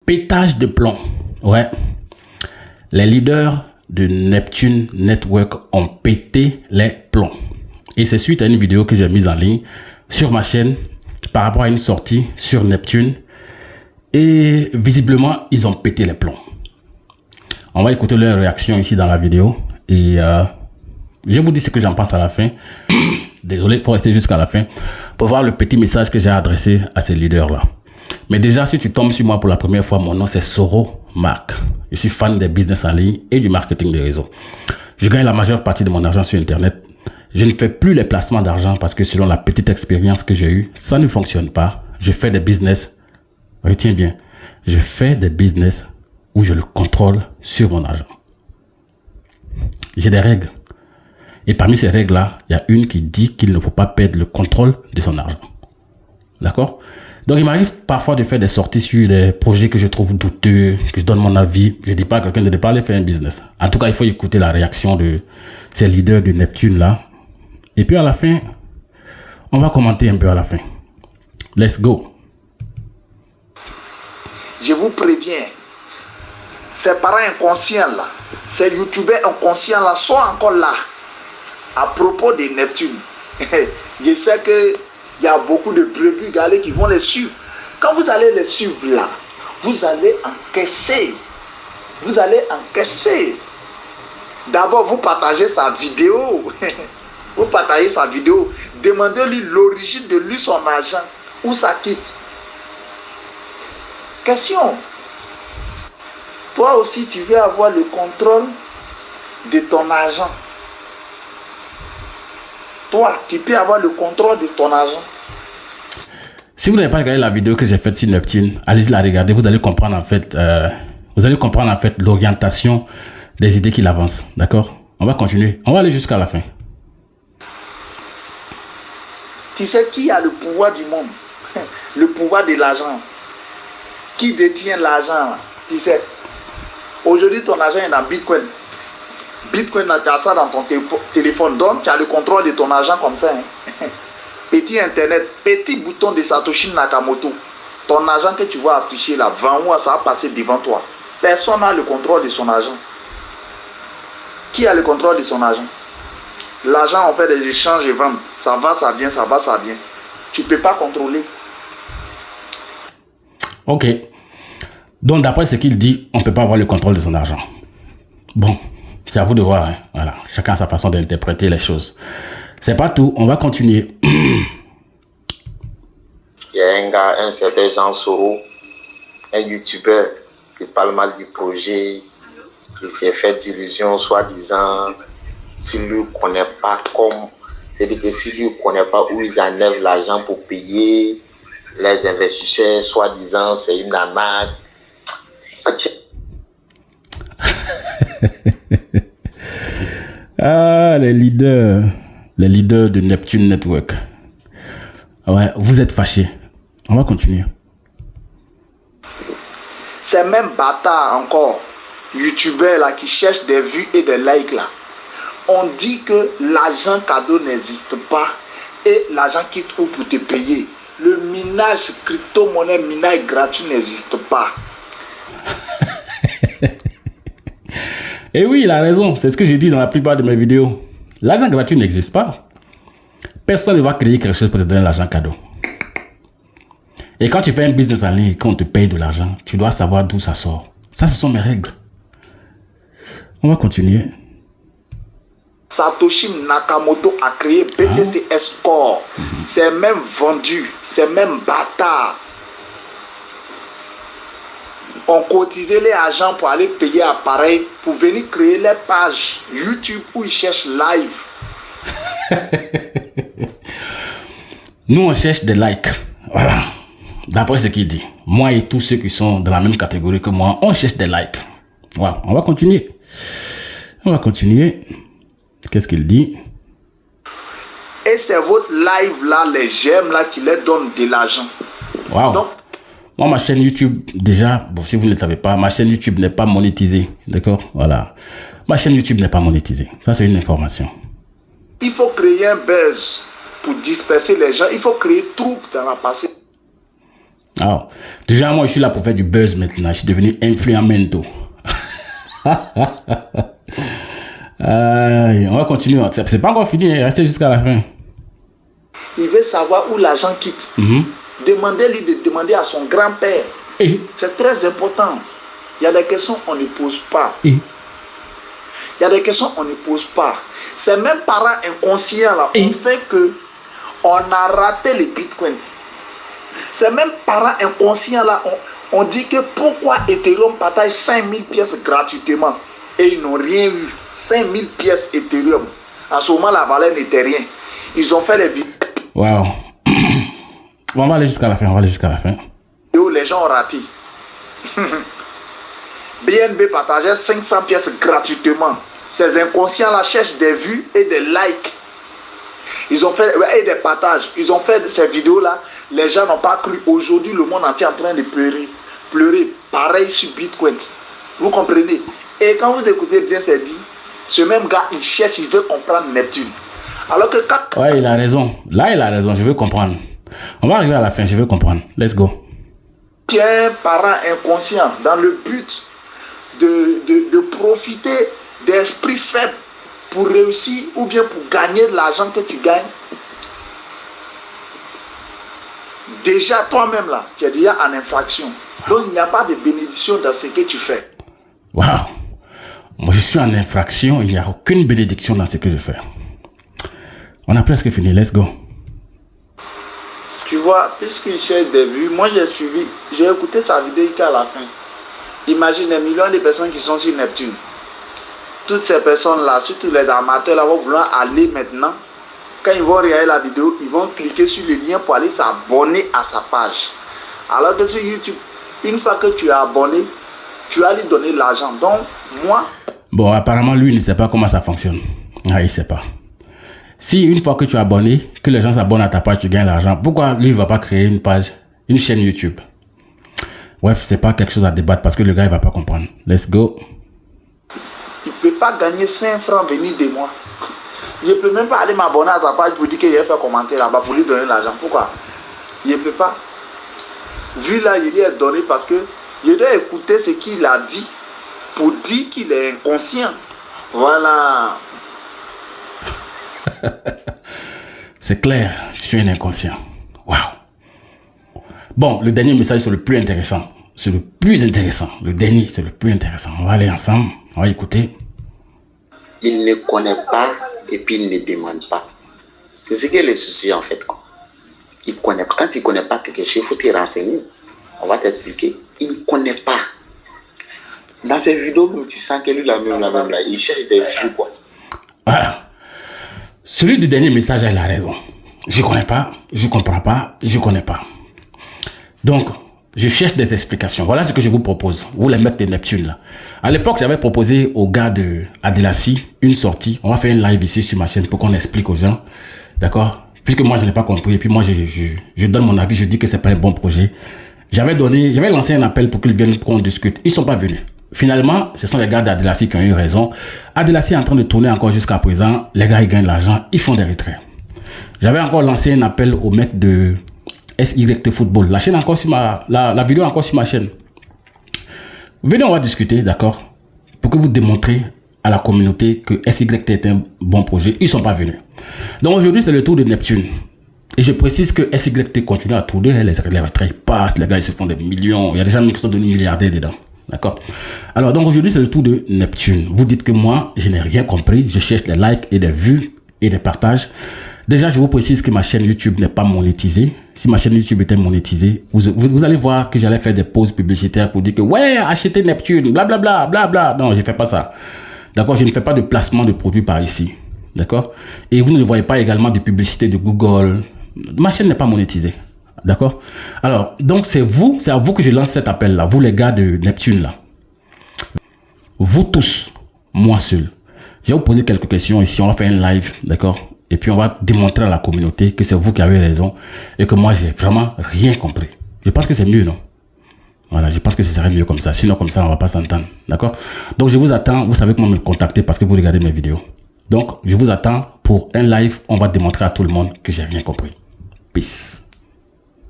Pétage de plomb. Ouais. Les leaders de Neptune Network ont pété les plombs. Et c'est suite à une vidéo que j'ai mise en ligne sur ma chaîne par rapport à une sortie sur Neptune. Et visiblement, ils ont pété les plombs. On va écouter leur réaction ici dans la vidéo. Et je vous dis ce que j'en pense à la fin. Désolé, il faut rester jusqu'à la fin pour voir le petit message que j'ai adressé à ces leaders-là. Mais déjà, si tu tombes sur moi pour la première fois, mon nom c'est Soro Marc. Je suis fan des business en ligne et du marketing de réseau. Je gagne la majeure partie de mon argent sur Internet. Je ne fais plus les placements d'argent parce que selon la petite expérience que j'ai eue, ça ne fonctionne pas. Je fais des business, retiens bien, je fais des business où je le contrôle sur mon argent. J'ai des règles. Et parmi ces règles-là, il y a une qui dit qu'il ne faut pas perdre le contrôle de son argent. D'accord? Donc, il m'arrive parfois de faire des sorties sur des projets que je trouve douteux, que je donne mon avis. Je ne dis pas à quelqu'un de ne pas aller faire un business. En tout cas, il faut écouter la réaction de ces leaders de Neptune là. Et puis à la fin, on va commenter un peu à la fin. Let's go. Je vous préviens, ces parents inconscients là, ces youtubeurs inconscients là sont encore là à propos de Neptune. Je sais que il y a beaucoup de brebis galés qui vont les suivre. Quand vous allez les suivre là, vous allez encaisser. Vous allez encaisser. D'abord, vous partagez sa vidéo. Vous partagez sa vidéo. Demandez-lui l'origine de lui, son argent. Où ça quitte. Question. Toi aussi, tu veux avoir le contrôle de ton argent. Toi, tu peux avoir le contrôle de ton argent. Si vous n'avez pas regardé la vidéo que j'ai faite sur Neptune, allez-y la regarder. Vous allez comprendre en fait, l'orientation des idées qu'il avance. D'accord? On va continuer. On va aller jusqu'à la fin. Tu sais qui a le pouvoir du monde? Le pouvoir de l'argent. Qui détient l'argent? Tu sais. Aujourd'hui, ton argent est dans Bitcoin. Bitcoin, tu as ça dans ton téléphone. Donc, tu as le contrôle de ton argent comme ça. Hein. Petit Internet, petit bouton de Satoshi Nakamoto. Ton argent que tu vas afficher là, 20 mois, ça va passer devant toi. Personne n'a le contrôle de son argent. Qui a le contrôle de son argent? L'argent, on fait des échanges et ventes. Ça va, ça vient, ça va, ça vient. Tu ne peux pas contrôler. Ok. Donc, d'après ce qu'il dit, on ne peut pas avoir le contrôle de son argent. Bon. C'est à vous de voir, hein. Voilà. Chacun a sa façon d'interpréter les choses. C'est pas tout, on va continuer. Il y a un gars, un certain Jean Soro, un youtubeur qui parle mal du projet, qui s'est fait d'illusions, soi-disant, s'il ne connaît pas comme, c'est-à-dire que s'il ne connaît pas où ils enlèvent l'argent pour payer les investisseurs, soi-disant, c'est une arnaque. Ah, les leaders de Neptune Network. Ouais, vous êtes fâchés. On va continuer. Ces mêmes bâtards encore, youtubeurs là qui cherchent des vues et des likes là. On dit que l'argent cadeau n'existe pas et l'argent qui trouve pour te payer. Le minage crypto-monnaie, minage gratuit n'existe pas. Et oui, il a raison. C'est ce que j'ai dit dans la plupart de mes vidéos. L'argent gratuit n'existe pas. Personne ne va créer quelque chose pour te donner l'argent cadeau. Et quand tu fais un business en ligne et qu'on te paye de l'argent, tu dois savoir d'où ça sort. Ça, ce sont mes règles. On va continuer. Satoshi Nakamoto a créé BTC Escort. C'est même vendu. C'est même bâtard. On cotisait les agents pour aller payer appareil pour venir créer les pages YouTube où ils cherchent live. Nous, on cherche des likes. Voilà. D'après ce qu'il dit. Moi et tous ceux qui sont dans la même catégorie que moi, on cherche des likes. Voilà. On va continuer. On va continuer. Qu'est-ce qu'il dit? Et c'est votre live là, les j'aime là qui les donnent de l'argent. Wow. Donc, moi, ma chaîne YouTube, déjà, bon, si vous ne le savez pas, ma chaîne YouTube n'est pas monétisée. D'accord? Voilà. Ma chaîne YouTube n'est pas monétisée. Ça, c'est une information. Il faut créer un buzz pour disperser les gens. Il faut créer trouble dans la passée. Alors, déjà, moi, je suis là pour faire du buzz maintenant. Je suis devenu influencer. On va continuer. C'est pas encore fini. Restez jusqu'à la fin. Il veut savoir où l'argent quitte. Demandez-lui de demander à son grand-père. C'est très important. Il y a des questions qu'on ne pose pas. Il y a des questions qu'on ne pose pas. C'est même parents inconscients là. On fait que on a raté les bitcoins. C'est même parents inconscients là. On dit que pourquoi Ethereum partage 5000 pièces gratuitement et ils n'ont rien eu. 5000 pièces Ethereum. En ce moment, la valeur n'était rien. Ils ont fait les vidéos. Wow. On va aller jusqu'à la fin. Les gens ont raté. BNB partageait 500 pièces gratuitement. Ces inconscients là cherchent des vues et des likes. Ils ont fait et des partages. Ils ont fait ces vidéos là. Les gens n'ont pas cru. Aujourd'hui, le monde entier est en train de pleurer. Pareil sur Bitcoin. Vous comprenez? Et quand vous écoutez bien, c'est dit, ce même gars, il cherche, il veut comprendre Neptune. Alors que quand... Ouais, il a raison. Là, il a raison. Je veux comprendre. On va arriver à la fin. Je veux comprendre. Let's go. Tu es un parent inconscient dans le but de profiter d'esprits faibles pour réussir ou bien pour gagner de l'argent que tu gagnes. Déjà, toi-même là, tu es déjà en infraction. Donc, il n'y a pas de bénédiction dans ce que tu fais. Waouh! Moi, je suis en infraction. Il n'y a aucune bénédiction dans ce que je fais. On a presque fini. Let's go. Tu vois, puisqu'il cherche des vues, moi j'ai suivi, j'ai écouté sa vidéo jusqu'à la fin. Imagine les millions de personnes qui sont sur Neptune. Toutes ces personnes-là, surtout les amateurs, là, vont vouloir aller maintenant. Quand ils vont regarder la vidéo, ils vont cliquer sur le lien pour aller s'abonner à sa page. Alors que sur YouTube, une fois que tu es abonné, tu vas lui donner l'argent. Donc, moi... Bon, apparemment, lui, il ne sait pas comment ça fonctionne. Ah, il ne sait pas. Si une fois que tu es abonné, que les gens s'abonnent à ta page, tu gagnes l'argent, pourquoi lui, il ne va pas créer une page, une chaîne YouTube? Bref, c'est pas quelque chose à débattre parce que le gars, il ne va pas comprendre. Let's go. Il ne peut pas gagner 5 francs venir de moi. Il ne peut même pas aller m'abonner à sa page pour dire qu'il a fait un commentaire là-bas pour lui donner l'argent. Pourquoi? Il ne peut pas. Vu là, il lui est donné parce que il doit écouter ce qu'il a dit pour dire qu'il est inconscient. Voilà. C'est clair, je suis un inconscient. Waouh. Bon, le dernier message, c'est le plus intéressant. C'est le plus intéressant. Le dernier, c'est le plus intéressant. On va aller ensemble. On va écouter. Il ne connaît pas et puis il ne demande pas. C'est ce qui est le souci en fait. Il connaît, quand il ne connaît pas quelque chose, il faut te renseigner. On va t'expliquer. Il ne connaît pas. Dans ces vidéos, tu sens que lui, la même là, il cherche des vues quoi. Voilà. Celui du dernier message, il a raison. Je ne connais pas, je ne comprends pas, je ne connais pas. Donc, je cherche des explications. Voilà ce que je vous propose. Vous les mecs de Neptune là. À l'époque, j'avais proposé aux gars de Adelassi une sortie. On va faire un live ici sur ma chaîne pour qu'on explique aux gens. D'accord? Puisque moi, je n'ai pas compris. Et puis moi, je donne mon avis. Je dis que ce n'est pas un bon projet. J'avais lancé un appel pour qu'ils viennent, pour qu'on discute. Ils ne sont pas venus. Finalement, ce sont les gars d'Adelassi qui ont eu raison. Adelassi est en train de tourner encore jusqu'à présent. Les gars, ils gagnent de l'argent. Ils font des retraits. J'avais encore lancé un appel aux mecs de SYT Football. La chaîne encore sur la vidéo encore sur ma chaîne. Venez, on va discuter, d'accord? Pour que vous démontrez à la communauté que SYT est un bon projet. Ils ne sont pas venus. Donc aujourd'hui, c'est le tour de Neptune. Et je précise que SYT continue à tourner. Les retraits passent. Les gars, ils se font des millions. Il y a des gens qui sont devenus milliardaires dedans. D'accord? Alors, donc aujourd'hui, c'est le tour de Neptune. Vous dites que moi, je n'ai rien compris. Je cherche des likes et des vues et des partages. Déjà, je vous précise que ma chaîne YouTube n'est pas monétisée. Si ma chaîne YouTube était monétisée, vous allez voir que j'allais faire des pauses publicitaires pour dire que ouais, achetez Neptune, blablabla, blablabla. Non, je ne fais pas ça. D'accord? Je ne fais pas de placement de produits par ici. D'accord? Et vous ne voyez pas également de publicité de Google. Ma chaîne n'est pas monétisée. D'accord? Alors, donc c'est à vous que je lance cet appel-là. Vous les gars de Neptune là. Vous tous, moi seul. Je vais vous poser quelques questions ici. On va faire un live. D'accord? Et puis on va démontrer à la communauté que c'est vous qui avez raison. Et que moi, j'ai vraiment rien compris. Je pense que c'est mieux, non? Voilà, je pense que ce serait mieux comme ça. Sinon, comme ça, on ne va pas s'entendre. D'accord? Donc, je vous attends. Vous savez comment me contacter parce que vous regardez mes vidéos. Donc, je vous attends pour un live. On va démontrer à tout le monde que j'ai rien compris. Peace.